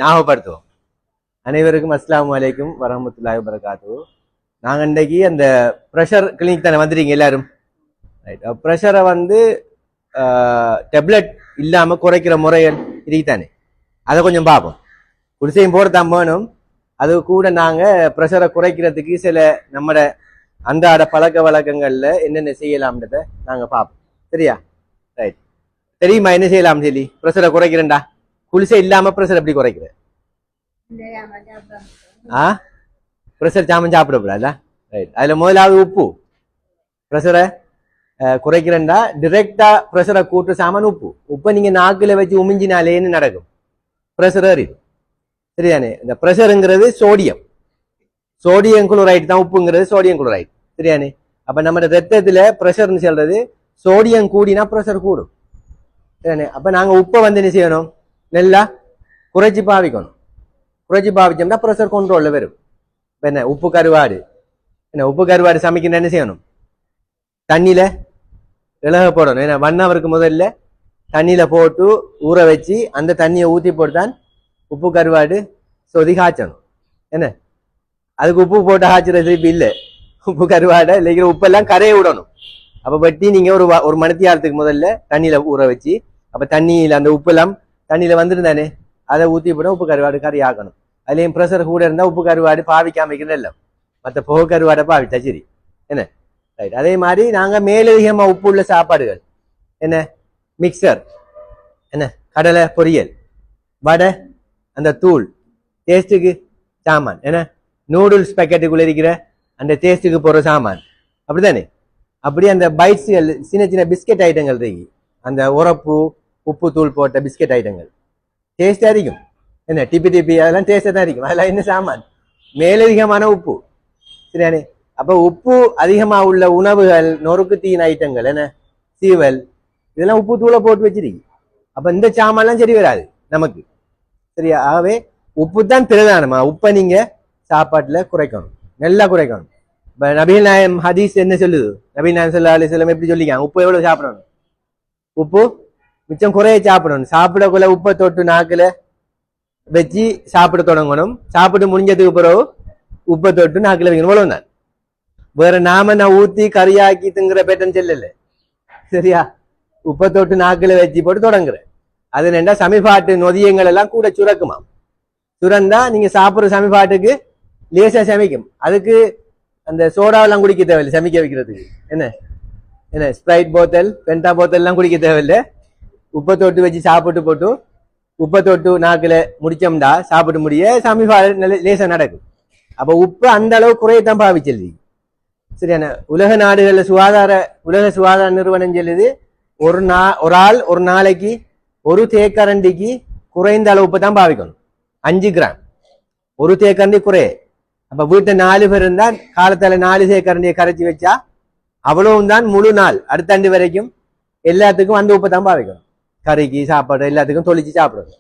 ஞாபகப்படுத்துவோம். அனைவருக்கும் அஸ்ஸலாமு அலைக்கும் வரஹ்மத்துல்லாஹி வபரகாத்துஹு. நாங்கள் இன்றைக்கு அந்த ப்ரெஷர் கிளினிக் தானே வந்துட்டீங்க எல்லாரும். ரைட், ப்ரெஷரை வந்து டெப்லெட் இல்லாமல் குறைக்கிற முறைகள் இதுதானே, அதை கொஞ்சம் பார்ப்போம். குடிசையும் போகிறதான் வேணும். அது கூட நாங்கள் ப்ரெஷரை குறைக்கிறதுக்கு சில நம்மட அன்றாட பழக்க வழக்கங்களில் என்னென்ன செய்யலாம்ன்றத நாங்கள் பார்ப்போம். சரியா? ரைட். தெரியுமா என்ன செய்யலாம் சொல்லி? ப்ரெஷரை குறைக்கிறேன்டா. குளிசை இல்லாமல் ப்ரெஷர் எப்படி குறைக்கிற? ப்ரெஷர் சாமன் சாப்பிடக்கூடாதா? ரைட். அதில் முதலாவது உப்பு. ப்ரெஷரை குறைக்கிறேன்டா டிரெக்டா ப்ரெஷரை கூட்டு சாமான் உப்பு. உப்பை நீங்கள் நாக்கில் வச்சு உமிஞ்சினாலே என்ன நடக்கும்? ப்ரெஷர் ஏறிடும். சரிதானே? இந்த ப்ரெஷருங்கிறது சோடியம் குளோரைடு தான். உப்புங்கிறது சோடியம் குளோரைடு. சரியானே? அப்ப நம்ம ரத்தத்துல ப்ரெஷர்னு சொல்றது சோடியம் கூடினா ப்ரெஷர் கூடும். சரியானே? அப்ப நாங்க உப்பை வந்து என்ன செய்யணும்? நல்லா குறைச்சி பாவிக்கணும். குறைச்சி பாவிச்சோம்னா ப்ரெஷர் கண்ட்ரோல்ல வரும். என்ன உப்பு கருவாடு, உப்பு கருவாடு சமைக்கணும் என்ன செய்யணும்? தண்ணியில இலக போடணும். ஏன்னா 1 ஹவருக்கு முதல்ல தண்ணியில போட்டு ஊற வச்சு அந்த தண்ணியை ஊற்றி போட்டுதான் உப்பு கருவாடு சொதி காய்ச்சணும். என்ன அதுக்கு உப்பு போட்டு காய்ச்சறது இல்லை. உப்பு கருவாடை இல்லைங்கிற உப்பெல்லாம் கரையை விடணும். அப்ப வெட்டி நீங்க ஒரு மணித்தியாரத்துக்கு முதல்ல தண்ணியில ஊற வச்சு, அப்ப தண்ணியில அந்த உப்பெல்லாம் தண்ணியில வந்துருந்தானே அதை ஊற்றி போட உப்பு கருவாடு கறி ஆக்கணும். அதுலயும் ப்ரெஷர் கூட இருந்தா உப்பு கருவாடு பாவிக்காம இல்லை, மற்ற புகை கருவாடை பாவிச்சா சரி. என்ன ரைட். அதே மாதிரி நாங்க மேலதிகமா உப்பு உள்ள சாப்பாடுகள் என்ன மிக்சர், என்ன கடலை பொரியல், வடை, அந்த தூள் டேஸ்ட்டுக்கு சாமான், என்ன நூடுல்ஸ் பேக்கெட்டுக்குள்ள இருக்கிற அந்த டேஸ்ட்டுக்கு போற சாமான், அப்படித்தானே? அப்படி அந்த பைட்ஸ்கள் சின்ன சின்ன பிஸ்கெட் ஐட்டங்கள் இருக்கு. அந்த உரப்பு உப்பு தூள் போட்ட பிஸ்கெட் ஐட்டங்கள் டேஸ்டா இருக்கும். என்ன டிபி அதெல்லாம் டேஸ்டா தான் இருக்கும். அதெல்லாம் என்ன சாமான்? மேலதிகமான உப்பு. சரியானே? அப்ப உப்பு அதிகமா உள்ள உணவுகள், நொறுக்கு தீன் ஐட்டங்கள், என்ன சீவல், இதெல்லாம் உப்பு தூளை போட்டு வச்சிருக்கு. அப்ப இந்த சாமான்லாம் சரி வராது நமக்கு. சரியா? ஆகவே உப்பு தான் பிரதானமா. உப்பை நீங்க சாப்பாட்டுல குறைக்கணும், நல்லா குறைக்கணும். இப்ப நபிகள் நாயம் ஹதீஸ் என்ன சொல்லுது? நபிகள் நாயம் ஸல்லல்லாஹு அலைஹி வஸல்லம் எப்படி சொல்லிக்காங்க? உப்பு எவ்வளவு சாப்பிடணும்? உப்பு மிச்சம் குறைய சாப்பிடணும். சாப்பிடக்குள்ள உப்பை தொட்டு நாக்குல வச்சு சாப்பிட தொடங்கணும். சாப்பிட்டு முடிஞ்சதுக்கு பிறகு உப்பை தொட்டு நாக்குல வைக்கணும். இவ்வளவுதான். வேற நாம நான் ஊத்தி கறியாக்கி திங்குற பேட்டன் செல்லல. சரியா? உப்பை தொட்டு நாக்குல வச்சு போட்டு தொடங்குற. அது ரெண்டா சமிபாட்டு நொதியங்கள் எல்லாம் கூட சுரக்குமா. சுரந்தா நீங்க சாப்பிடுற சமிபாட்டுக்கு லேசா சமைக்கும். அதுக்கு அந்த சோடாவெல்லாம் குடிக்க தேவையில்லை சமைக்க வைக்கிறதுக்கு. என்ன என்ன ஸ்ப்ரைட் போத்தல், பென்டா போத்தல் எல்லாம் குடிக்க தேவையில்லை. உப்பை தொட்டு வச்சு சாப்பிட்டு போட்டு உப்பை தொட்டு நாக்குல முடிச்சோம்டா சாப்பிட்டு முடிய சமிபாடு லேசா நடக்கும். அப்ப உப்பு அந்த அளவு குறையத்தான் பாவிச்சல். சரியான? உலக நாடுகள்ல உலக சுகாதார நிறுவனம் சொல்லுது, ஒரு ஆள் ஒரு நாளைக்கு ஒரு தேக்கரண்டிக்கு குறைந்த அளவு உப்பு தான் பாவிக்கணும். 5 கிராம் ஒரு தேக்கரண்டி குறைய. அப்ப வீட்டை 4 பேர் இருந்தா காலத்தால 4 தேக்கரண்டியை கரைச்சி வச்சா அவ்வளவும் தான் முழு நாள் அடுத்த ஆண்டு வரைக்கும் எல்லாத்துக்கும் அந்த உப்பை தான் பாவிக்கணும். கறிக்கு சாப்பாடு எல்லாத்துக்கும் தொளிச்சு சாப்பிடணும்.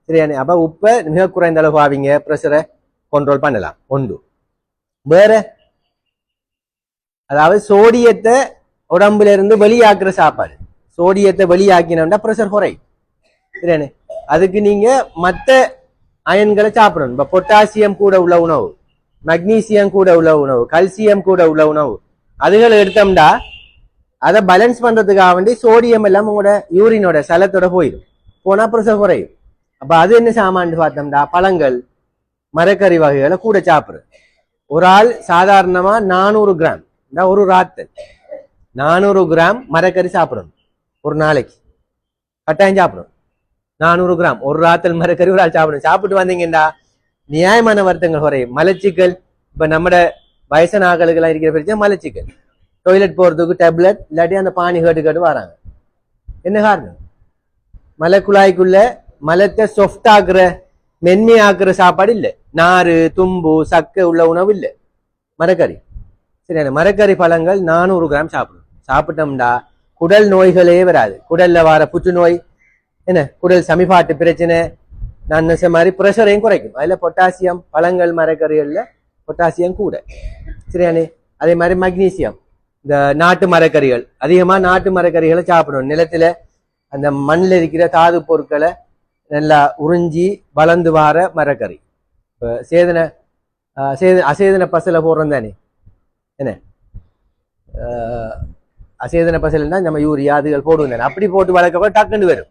சரியானே? அப்ப உப்பை மிக குறைந்த அளவு பாவிங்க. ப்ரெஷரை கண்ட்ரோல் பண்ணலாம். ஒன்று. வேற அதாவது சோடியத்தை உடம்புல இருந்து வெளியாக்குற சாப்பாடு. சோடியத்தை வெளியாக்கினோம்னா ப்ரெஷர் குறையும். சரியானே? அதுக்கு நீங்க மற்ற அயன்களை சாப்பிடணும். இப்ப பொட்டாசியம் கூட உள்ள உணவு, மக்னீசியம் கூட உள்ள உணவு, கல்சியம் கூட உள்ள உணவு, அதுகளை எடுத்தோம்னா அதை பேலன்ஸ் பண்றதுக்காக வேண்டி சோடியம் எல்லாம் உங்களோட யூரினோட சலத்தோட போயிடும். போனா ப்ரெஷர் குறையும். அப்ப அது என்ன சாமான்னு பார்த்தோம்னா பழங்கள், மரக்கறி வகைகளை கூட சாப்பிடுறது. ஒரு ஆள் சாதாரணமா 400 கிராம் ஒரு ராத்தல் 400 கிராம் மரக்கறி சாப்பிடணும் ஒரு நாளைக்கு. கட்டாயம் சாப்பிடணும். 400 கிராம் ஒரு ராத்தல் மரக்கறி ஒரு ஆள் சாப்பிடணும். சாப்பிட்டு வந்தீங்கன்னா நியாயமான வருத்தங்கள் குறையும். மலச்சிக்கல், இப்ப நம்ம வயசான ஆக்களுக்கெல்லாம் இருக்கிற பிரச்சனை மலச்சிக்கல். டாய்லெட் போறதுக்கு டேப்லெட் இல்லாட்டி அந்த பானி கேட்டு வராங்க. என்ன காரணம்? மலக்குழாய்க்குள்ள மலத்தை சாஃப்ட் ஆக்குற, மென்மையாக்குற சாப்பாடு இல்லை. நாறு, தும்பு, சக்கை உள்ள உணவு இல்லை. மரக்கறி. சரியான? மரக்கறி பழங்கள் 400 கிராம் சாப்பிடும். சாப்பிட்டோம்டா குடல் நோய்களே வராது. குடல்ல வர புற்றுநோய், என்ன குடல் சமிபாட்டு பிரச்சனை, நான் மாதிரி ப்ரெஷரையும் குறைக்கும். அதுல பொட்டாசியம், பழங்கள் மரக்கறிகள்ல பொட்டாசியம் கூட. சரியானே? அதே மாதிரி மக்னீசியம், இந்த நாட்டு மரக்கறிகள், அதிகமா நாட்டு மரக்கறிகளை சாப்பிடணும். நிலத்துல அந்த மண்ணில் இருக்கிற தாது பொருட்களை நல்லா உறிஞ்சி வளர்ந்து வார மரக்கறி. இப்போ அசேதன பசலை போடுறோம் தானே என்ன, அசேதன பசல்னா நம்ம யூரியா அதுகள் போடுவோம் தானே, அப்படி போட்டு வளர்க்க டக்குன்னு வரும்.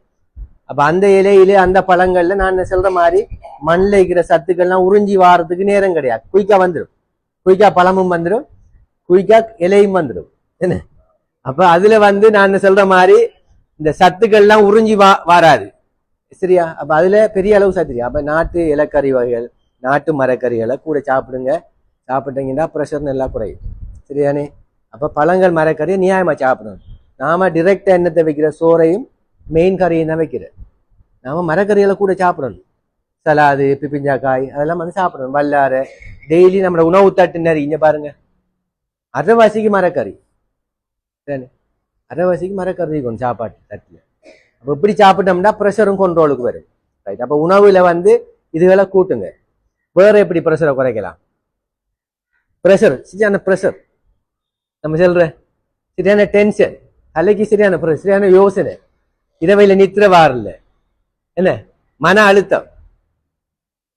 அப்ப அந்த இலையில அந்த பழங்கள்ல நான் சொல்ற மாதிரி மண்ணில் இருக்கிற சத்துக்கள்லாம் உறிஞ்சி வாரத்துக்கு நேரம் கிடையாது. குயிக்கா வந்துடும், குயிக்கா பழமும் வந்துடும், குயிக்கா இலையும் வந்துடும் என்ன. அப்ப அதுல நான் சொல்ற மாதிரி இந்த சத்துக்கள்லாம் உறிஞ்சி வாராது சரியா. அப்ப அதுல பெரிய அளவு சத்து. அப்ப நாட்டு இலக்கறி வகைகள், நாட்டு மரக்கறிகளை கூட சாப்பிடுங்க. சாப்பிட்டீங்கன்னா ப்ரெஷர் நல்லா குறையும் சரியானே. அப்ப பழங்கள் மரக்கறியை நியாயமா சாப்பிடணும். நாம டிரெக்டா எண்ணத்தை வைக்கிற சோறையும் மெயின் கறியும் தான் வைக்கிறேன். நாம மரக்கறிகளை கூட சாப்பிடணும். சலாது, பிப்பிஞ்சாக்காய் அதெல்லாம் சாப்பிடணும். வல்லார டெய்லி நம்மளோட உணவு தட்டு நறி இங்க பாருங்க, அரைவாசிக்கு மரக்கறி, அரைவாசிக்கு மரக்கறி கொஞ்சம் சாப்பாட்டு தட்டுல. அப்ப இப்படி சாப்பிட்டோம்னா ப்ரெஷரும் கண்ட்ரோலுக்கு வரும் ரைட். அப்ப உணவுல இதுகளை கூட்டுங்க. வேற எப்படி ப்ரெஷரை குறைக்கலாம்? ப்ரெஷர் சரியான ப்ரெஷர் நம்ம சொல்ற சரியான டென்ஷன், தலைக்கு சரியான ப்ரெஷர், சரியான யோசனை, இரவையில நித்திர வாரல என்ன, மன அழுத்தம்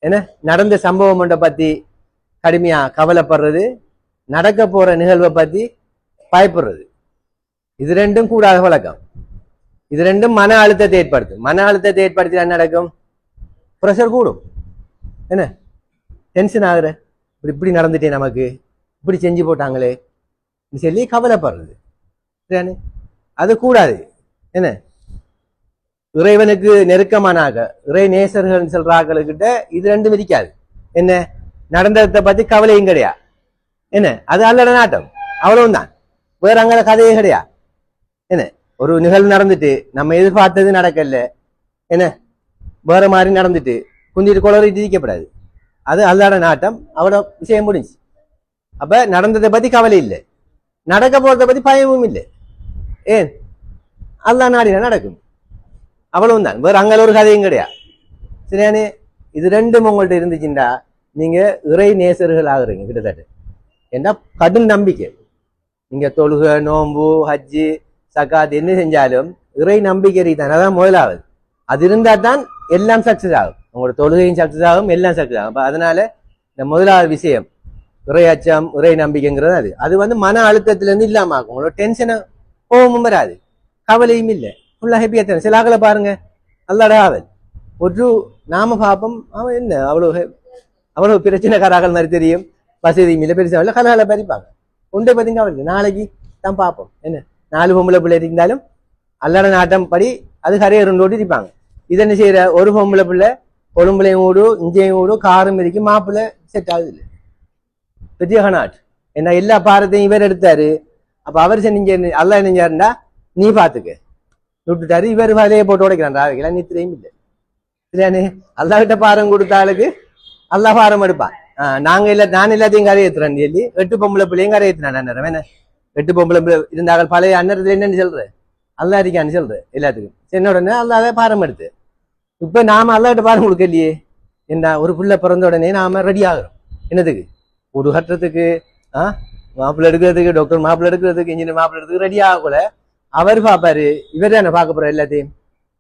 என்ன, நடந்த சம்பவம் ஒன்றை பத்தி கடுமையா கவலைப்படுறது, நடக்க போற நிகழ்வை பத்தி பயப்படுறது, இது ரெண்டும் கூடாத வழக்கம். இது ரெண்டும் மன அழுத்தத்தை ஏற்படுத்தும். மன அழுத்தத்தை ஏற்படுத்தி என்ன நடக்கும்? ப்ரெஷர் கூடும் என்ன, டென்ஷன் ஆகுற, இப்படி நடந்துட்டே நமக்கு இப்படி செஞ்சு போட்டாங்களே சொல்லி கவலைப்படுறது சரியானே. அது கூடாது என்ன. இறைவனுக்கு நெருக்கமானாக இறை நேசர்கள் சொல்ற ஆக்களுக்கிட்ட இது ரெண்டும் இருக்காது என்ன. நடந்ததை பத்தி கவலையும் கிடையாது என்ன, அது அல்லட நாட்டம் அவ்வளவுதான், வேற அங்கே கதையே கிடையாது என்ன. ஒரு நிகழ்வு நடந்துட்டு நம்ம எதிர்பார்த்தது நடக்கல என்ன, வேற மாதிரி நடந்துட்டு குந்திட்டு குளறிட்டு இருக்கப்படாது, அது அல்லாட நாட்டம், அவ்வளோ விஷயம் முடிஞ்சு. அப்ப நடந்ததை பத்தி கவலை இல்லை, நடக்க போறதை பத்தி பயமும் இல்லை. ஏன் அல்லா நாடினா நடக்கும் அவ்வளவு தான், வேற அங்கே ஒரு கதையும் கிடையாது சரியானே. இது ரெண்டும் உங்கள்ட்ட இருந்துச்சுண்டா நீங்க இறை நேசர்கள் ஆகுறீங்க கிட்டத்தட்ட. ஏன்னா கடும் நம்பிக்கை, நீங்க தொழுகை, நோம்பு, ஹஜ்ஜு, சக்காத் என்ன செஞ்சாலும் இறை நம்பிக்கை தான், அதான் முதலாவது. அது இருந்தா தான் எல்லாம் சக்சஸ் ஆகும், உங்களோட தொழுகையும் சக்சஸ் ஆகும், எல்லாம் சக்சஸ் ஆகும். அப்ப அதனால இந்த முதலாவது விஷயம் இறை அச்சம், இறை நம்பிக்கைங்கிறது அது மன அழுத்தத்துல இருந்து இல்லாம ஆகும். உங்களோட டென்ஷனை கோபமும் வராது, கவலையும் இல்லை, ஃபுல்லா ஹாப்பியா தரும். சில ஆக்களை பாருங்க அல்லாட ஆவல் ஒரு நாம பாப்பம், அவன் என்ன அவ்வளவு பிரச்சனைக்காராக்கள் மாதிரி தெரியும், வசதியும் இல்லை, பெருசா இல்லை, கலகலை பறிப்பாங்க. உண்டை பத்திங்க அவருக்கு நாளைக்கு தான் பார்ப்போம் என்ன. 4 பொம்பளை பிள்ளை இருந்தாலும் அல்லாட நாட்டம் படி அது கரையருண்டோடு இருப்பாங்க. இது என்ன செய்யற, ஒரு பொம்பளை பிள்ளை கொழும்புலையும் ஊடு, இஞ்சையும் ஊடு, காரும் இருக்கு, மாப்பிள்ளை செட் ஆகுது இல்லை, பெரிய நாட் என்ன. எல்லா பாரத்தையும் இவர் எடுத்தாரு. அப்ப அவர் செஞ்ச அல்லா நினைஞ்சாருண்டா நீ பாத்துக்க விட்டுட்டாரு. இவர் வேலையை போட்டு உடைக்கிறான், ராவைக்கெல்லாம் நித்திரையும் இல்லை சரியானே. அல்லாஹ்கிட்ட பாரம் கொடுத்த ஆளுக்கு அல்லா பாரம் எடுப்பான். நான் எல்லாத்தையும் கரையேற்றுறேன் சொல்லி 8 பொம்பளை பிள்ளையும் கரையேற்றினான் அண்ணன். என்ன 8 பொம்பளை பிள்ளை இருந்தார்கள் பழைய அண்ணத்துல என்னன்னு சொல்ற, அல்லா இருக்கான்னு சொல்ற எல்லாத்துக்கும். சின்ன உடனே அல்லாத பாரம் எடுத்து. இப்ப நாம அல்லாஹ்கிட்ட பாரம் கொடுக்கலையே என்ன. ஒரு பிள்ளை பிறந்த உடனே நாம ரெடி ஆகிறோம் என்னதுக்கு, ஒரு கட்டுறதுக்கு, மாப்பிள்ளை எடுக்கிறதுக்கு, டாக்டர் மாப்பிள்ளை எடுக்கிறதுக்கு, இன்ஜினியர் மாப்பிள்ளை எடுக்கிறதுக்கு ரெடி ஆகல. அவர் பார்ப்பாரு, இவர் தானே பார்க்க போற எல்லாத்தையும்,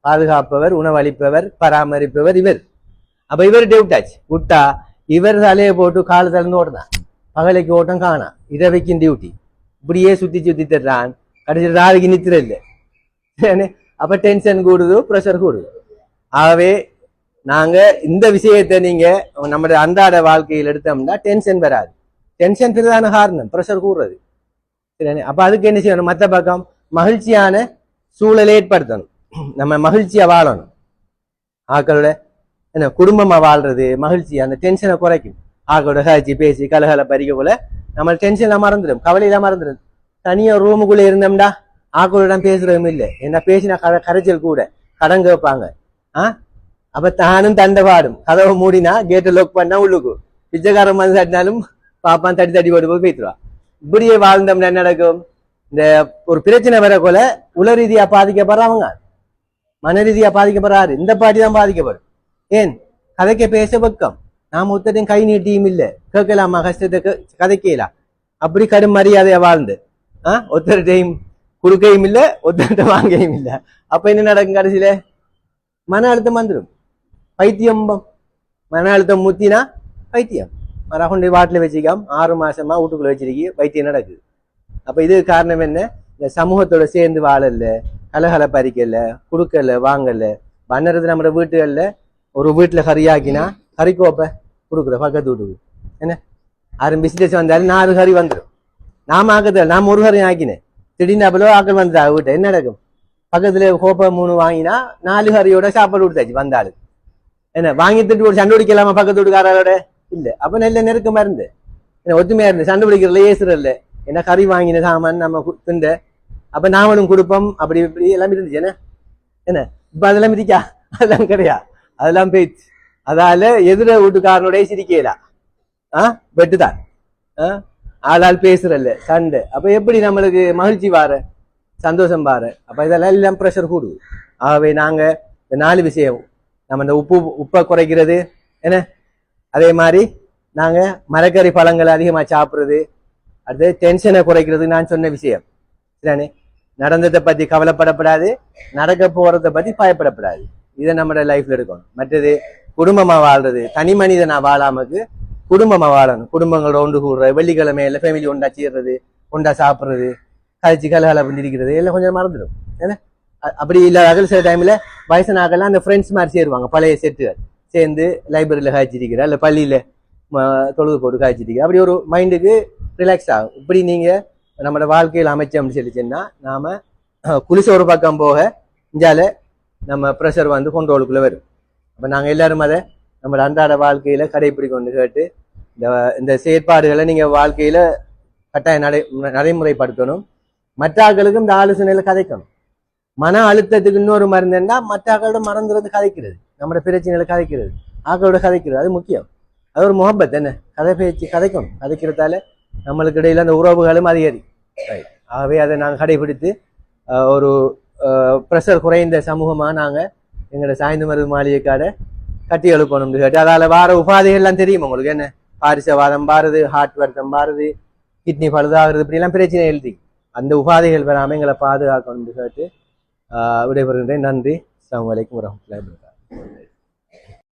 பாதுகாப்பவர், உணவளிப்பவர், பராமரிப்பவர் இவர். அப்ப இவர் டியூட்டாச்சு விட்டா இவர் தலையை போட்டு கால தளர்ந்து ஓடுதான், பகலைக்கு ஓட்டம் காணா, இரவைக்கும் டியூட்டி, இப்படியே சுத்தி சுத்தி தர்றான். கடைசி ராவிக்கு நித்திர இல்லை. அப்ப டென்ஷன் கூடுது, ப்ரெஷர் கூடுது. ஆகவே நாங்க இந்த விஷயத்தை நீங்க நம்முடைய அன்றாட வாழ்க்கையில் எடுத்தோம்னா டென்ஷன் வராது. டென்ஷன் பிரதான காரணம் ப்ரெஷர் கூடுறது சரியானே. அப்ப அதுக்கு என்ன செய்யணும், மற்ற பக்கம் மகிழ்ச்சியான சூழலை ஏற்படுத்தணும். நம்ம மகிழ்ச்சியா வாழணும். ஆக்களோட என்ன குடும்பமா வாழ்றது மகிழ்ச்சி, அந்த டென்ஷனை குறைக்கும். ஆக்களோட காய்ச்சி பேசி கலகலை பறிக்க போல நம்ம டென்ஷன்லாம் மறந்துடும், கவலையெல்லாம் மறந்துடும். தனியா ரூமுக்குள்ள இருந்தோம்டா ஆக்களோட பேசுறதும் இல்லை, என்ன பேசினா கரைச்சல் கூட, கடன் கேட்பாங்க. அப்ப தானும் தண்டை பாடும், கதவை மூடினா கேட்டை லொக் பண்ணா உள்ளுக்கு பிச்சைக்காரன் வந்து தட்டினாலும் பாப்பான் தட்டி தட்டி போட்டு போய் பேத்துருவா. இப்படியே வாழ்ந்தோம்னா என்ன நடக்கும், இந்த ஒரு பிரச்சனை வரக்குள்ள உல ரீதியா பாதிக்கப்படுறவங்க மன ரீதியா பாதிக்கப்படுறாரு, இந்த பாட்டி தான் பாதிக்கப்படும். ஏன் கதைக்க பேச பக்கம் நாம ஒருத்தரையும் கை நீட்டியும் இல்லை, கேட்கலாமா கஷ்டத்தை கதைக்கலாம். அப்படி கடும் மரியாதையா வாழ்ந்து ஒருத்தர்கிட்டையும் கொடுக்கையும் இல்லை, ஒருத்தர்கிட்ட வாங்கையும் இல்லை. அப்ப என்ன நடக்கும், கடைசியில மன அழுத்தம் வந்துடும். பைத்தியம் மன அழுத்தம் முத்தினா பைத்தியம் மர கொண்டு வாட்டில் வச்சுக்காம 6 மாசமா வீட்டுக்குள்ள வச்சிருக்கி வைத்தியம் நடக்குது. அப்ப இது காரணம் என்ன? இந்த சமூகத்தோட சேர்ந்து வாழல, கலகல பறிக்கல, குடுக்கல, வாங்கல. பண்ணறது நம்ம வீட்டுகள்ல ஒரு வீட்டுல கறியாக்கினா கறிக்கோப்ப கொடுக்குற பக்கத்து வீட்டுக்கு என்ன யாரும் பிசினஸ் வந்தாலும் 4 கறி வந்துடும். நாம ஆக்கத்துல நாம ஒரு கறி ஆக்கினேன் திடீர்னு அப்போ ஆக்கள் வந்துட்டா வீட்டை என்ன நடக்கும்? பக்கத்துல கோப்பை 3 வாங்கினா 4 கறியோட சாப்பாடு கொடுத்தாச்சு வந்தாலும் என்ன வாங்கிட்டு ஒரு சண்டை பிடிக்கலாமா பக்கத்து வீட்டுக்காரோட? இல்ல. அப்ப நல்ல நெருக்கமா இருந்து என்ன ஒத்துமையா இருந்து சண்டை பிடிக்கிறதுல ஏசுறல்ல என்ன கறி வாங்கின சாமான் நம்ம திண்ட அப்ப நாமளும் கொடுப்போம். அப்படி இப்படி எல்லாம் இருந்துச்சு என்ன என்ன இப்ப அதெல்லாம் இருக்கா? அதெல்லாம் கிடையாது, அதெல்லாம் போயிடுச்சு. அதால எதிர வீட்டுக்காரனுடைய சிரிக்கலாம் வெட்டுதான் ஆளால் பேசுறல்ல சண்டை. அப்ப எப்படி நம்மளுக்கு மகிழ்ச்சி வார சந்தோஷம் பாரு? அப்ப இதெல்லாம் எல்லாம் ப்ரெஷர் கூடுது. ஆகவே நாங்க இந்த 4 விஷயம் நம்ம இந்த உப்பை குறைக்கிறது என்ன, அதே மாதிரி நாங்க மரக்கறி பழங்களை அதிகமா சாப்பிடுறது, அடுத்து டென்ஷனை குறைக்கிறது நான் சொன்ன விஷயம் சரிதானே. நடந்ததை பத்தி கவலைப்படப்படாது, நடக்க போறதை பத்தி பயப்படப்படாது. இதை நம்ம லைஃப்ல இருக்கணும். மற்றது குடும்பமா வாழ்றது, தனி மனிதனா வாழாமக்கு குடும்பமா வாழணும். குடும்பங்களோட ஒன்று கூடுறது, வெள்ளிக்கிழமையில ஃபேமிலி ஒண்டா செய்யறது, ஒண்டா சாப்பிடுறது, கழிச்சு கலகலை பண்ணிருக்கிறது எல்லாம் கொஞ்சம் மறந்துடும் ஏன்னா. அப்படி இல்லாத சில டைம்ல வயசனாக்கெல்லாம் அந்த ஃப்ரெண்ட்ஸ் மாதிரி சேருவாங்க, பழைய செட்டுகள் சேர்ந்து லைப்ரரியில காய்ச்சிருக்கிற இல்ல பள்ளியில தொழுது போட்டு காய்ச்சிருக்கிற, அப்படி ஒரு மைண்டுக்கு ரிலாக்ஸ் ஆகும். இப்படி நீங்க நம்மளோட வாழ்க்கையில் அமைச்சோம்னு சொல்லிச்சுன்னா நாம குளிச ஒரு பக்கம் போக இஞ்சால நம்ம ப்ரெஷர் வந்து கொண்டோலுக்குள்ள வரும். அப்ப நாங்க எல்லாரும் அதை நம்ம அன்றாட வாழ்க்கையில கடைபிடிக்கொண்டு கேட்டு இந்த செயற்பாடுகளை நீங்க வாழ்க்கையில கட்டாய நடைமுறைப்படுத்தணும். மற்ற ஆக்களுக்கும் இந்த ஆலோசனையில கதைக்கணும். மன அழுத்தத்துக்கு இன்னொரு மருந்துன்னா மற்ற ஆக்களோட மறந்துறது கதைக்கிறது, நம்மளோட பிரச்சனைகளை கதைக்கிறது, ஆக்களோட கதைக்கிறது, அது முக்கியம். அது ஒரு முகப்பத் என்ன, கதை பேச்சு கதைக்கணும். கதைக்கிறதால நம்மளுக்கு இடையில அந்த உறவுகளும் அதிகரி. ஆகவே அதை நாங்கள் கடைபிடித்து ஒரு ப்ரெஷர் குறைந்த சமூகமா நாங்க எங்களோட சாய்ந்த மருது மாளிகை காடை கட்டி எழுப்பணும்னு கேட்டு அதால வார உபாதைகள்லாம் தெரியும் உங்களுக்கு என்ன, பாரிசவாதம் பாருது, ஹார்ட் வருத்தம் பாருது, கிட்னி பழுதாகிறது, இப்படி எல்லாம் பிரச்சனை எழுதி அந்த உபாதைகள் வராமல் எங்களை பாதுகாக்கணும்னு கேட்டு விடைபெறுகின்றேன். நன்றி. அஸ்ஸலாமு அலைக்கும் வரஹ்மத்துல்லாஹி வபரகாத்துஹு.